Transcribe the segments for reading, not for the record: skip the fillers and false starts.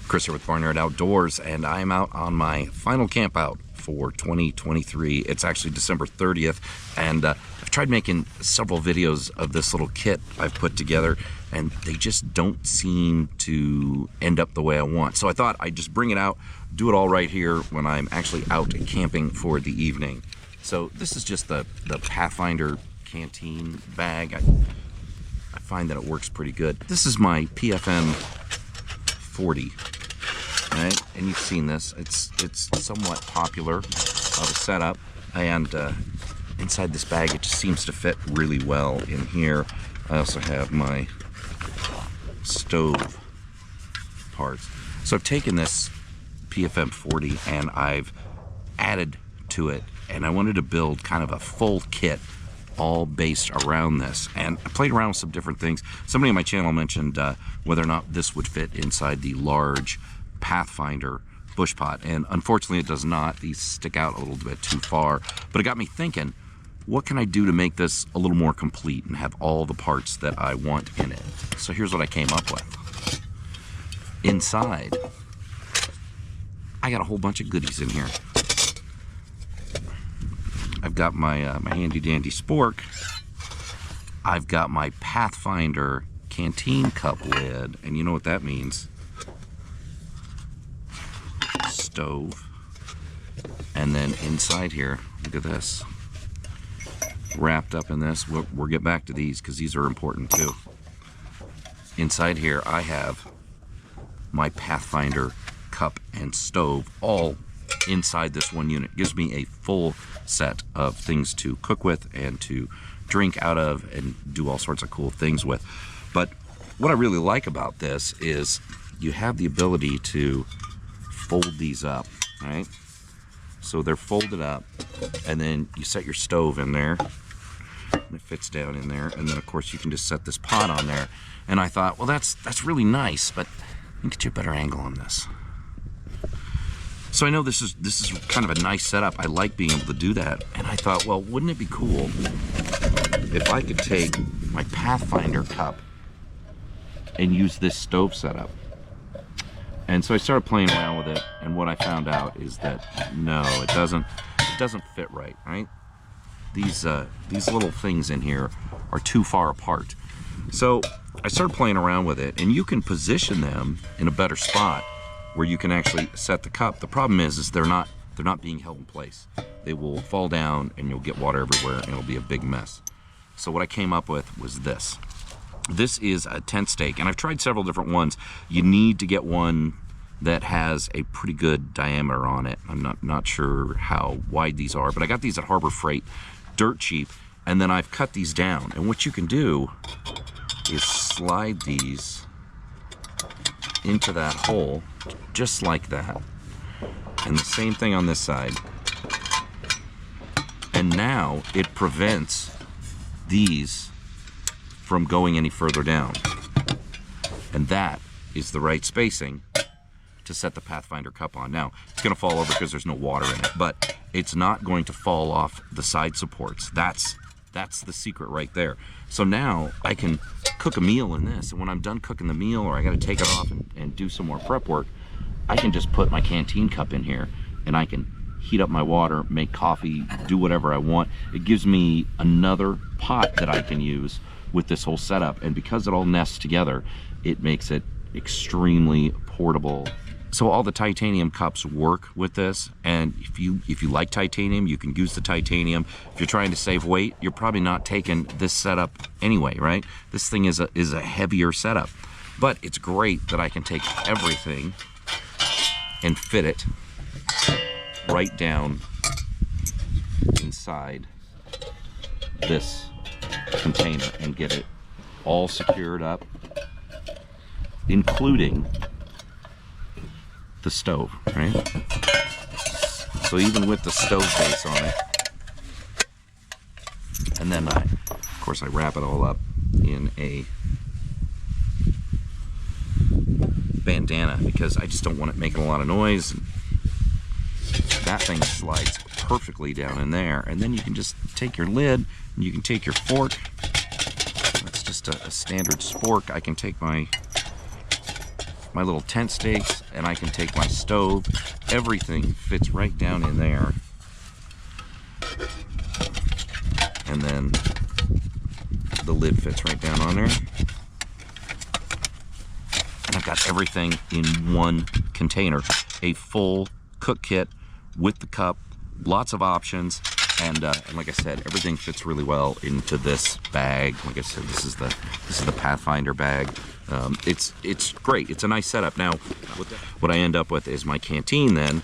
Chris here with Barnyard Outdoors, and I'm out on my final camp out for 2023. It's actually December 30th, and I've tried making several videos of this little kit I've put together, and they just don't seem to end up the way I want. So I thought I'd just bring it out, do it all right here when I'm actually out camping for the evening. So this is just the Pathfinder canteen bag. I find that it works pretty good. This is my PFM40. Right? And you've seen this. It's somewhat popular of a setup, and inside this bag it just seems to fit really well in here. I also have my stove parts. So I've taken this PFM40 and I've added to it, and I wanted to build kind of a full kit all based around this, and I played around with some different things. Somebody on my channel mentioned whether or not this would fit inside the large Pathfinder bush pot, and unfortunately it does not. These stick out a little bit too far, but it got me thinking, what can I do to make this a little more complete and have all the parts that I want in it? So here's what I came up with. Inside, I got a whole bunch of goodies in here. I've got my my handy dandy spork. I've got my Pathfinder canteen cup lid, and you know what that means. Stove. And then inside here, look at this, wrapped up in this. We'll get back to these because these are important too. Inside here I have my Pathfinder cup and stove, all inside this one unit. It gives me a full set of things to cook with and to drink out of and do all sorts of cool things with. But what I really like about this is you have the ability to fold these up, right? So they're folded up, and then you set your stove in there, and it fits down in there, and then of course you can just set this pot on there. And I thought, well, that's really nice, but I can get you a better angle on this. So I know this is kind of a nice setup. I like being able to do that, and I thought, well, wouldn't it be cool if I could take my Pathfinder cup and use this stove setup? And so I started playing around with it, and what I found out is that no, it doesn't fit right, right? These little things in here are too far apart. So I started playing around with it, and you can position them in a better spot where you can actually set the cup. The problem is they're not being held in place. They will fall down and you'll get water everywhere and it'll be a big mess. So what I came up with was this. This is a tent stake, and I've tried several different ones. You need to get one that has a pretty good diameter on it. I'm not sure how wide these are, but I got these at Harbor Freight, dirt cheap, and then I've cut these down. And what you can do is slide these into that hole, just like that. And the same thing on this side. And now it prevents these from going any further down. And that is the right spacing to set the Pathfinder cup on. Now, it's gonna fall over because there's no water in it, but it's not going to fall off the side supports. That's the secret right there. So now I can cook a meal in this, and when I'm done cooking the meal, or I gotta take it off and do some more prep work, I can just put my canteen cup in here and I can heat up my water, make coffee, do whatever I want. It gives me another pot that I can use with this whole setup, and because it all nests together, it makes it extremely portable. So all the titanium cups work with this, and if you like titanium, you can use the titanium. If you're trying to save weight, you're probably not taking this setup anyway, right? This thing is a heavier setup, but it's great that I can take everything and fit it right down inside this container and get it all secured up, including the stove, right? So even with the stove base on it, and then of course I wrap it all up in a bandana because I just don't want it making a lot of noise. That thing slides perfectly down in there, and then you can just take your lid and you can take your fork. That's just a standard spork. I can take my my little tent stakes, and I can take my stove. Everything fits right down in there. And then the lid fits right down on there. And I've got everything in one container. A full cook kit with the cup, lots of options. And like I said, everything fits really well into this bag. Like I said, this is the Pathfinder bag. It's great. It's a nice setup. Now, what I end up with is my canteen then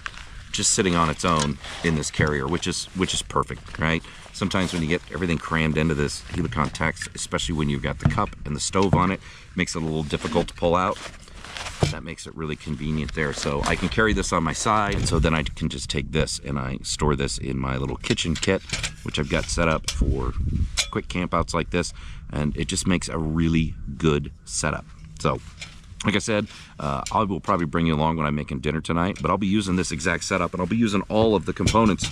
just sitting on its own in this carrier, which is perfect, right? Sometimes when you get everything crammed into this Helicon Tex, especially when you've got the cup and the stove on it, makes it a little difficult to pull out. That makes it really convenient there. So I can carry this on my side, and so then I can just take this and I store this in my little kitchen kit, which I've got set up for quick campouts like this, and it just makes a really good setup. So like I said, I will probably bring you along when I'm making dinner tonight, but I'll be using this exact setup, and I'll be using all of the components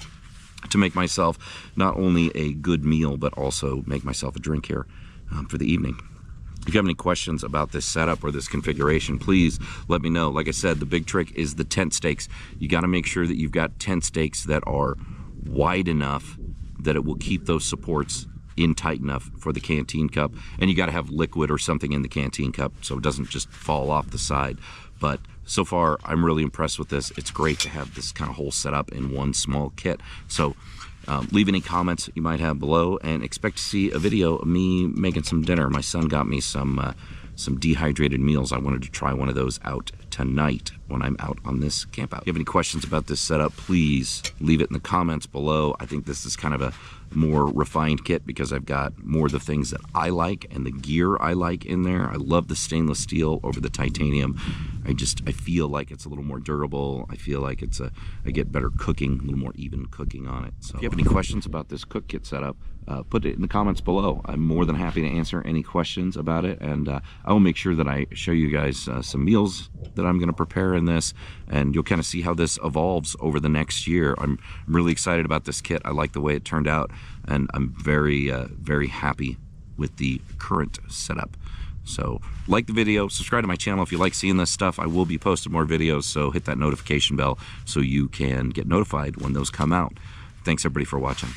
to make myself not only a good meal, but also make myself a drink here for the evening. If you have any questions about this setup or this configuration, please let me know. Like I said, the big trick is the tent stakes. You got to make sure that you've got tent stakes that are wide enough that it will keep those supports in tight enough for the canteen cup, and you got to have liquid or something in the canteen cup so it doesn't just fall off the side. But so far, I'm really impressed with this. It's great to have this kind of whole setup in one small kit. So leave any comments that you might have below, and expect to see a video of me making some dinner. My son got me some dehydrated meals. I wanted to try one of those out tonight when I'm out on this camp out. If you have any questions about this setup, please leave it in the comments below. I think this is kind of a more refined kit because I've got more of the things that I like and the gear I like in there. I love the stainless steel over the titanium. I feel like it's a little more durable. I feel like I get better cooking, a little more even cooking on it. So if you have any questions about this cook kit setup, put it in the comments below. I'm more than happy to answer any questions about it, and I will make sure that I show you guys some meals that I'm going to prepare in this, and you'll kind of see how this evolves over the next year. I'm really excited about this kit. I like the way it turned out, and I'm very, very happy with the current setup. So like the video, subscribe to my channel if you like seeing this stuff. I will be posting more videos, so hit that notification bell so you can get notified when those come out. Thanks everybody for watching.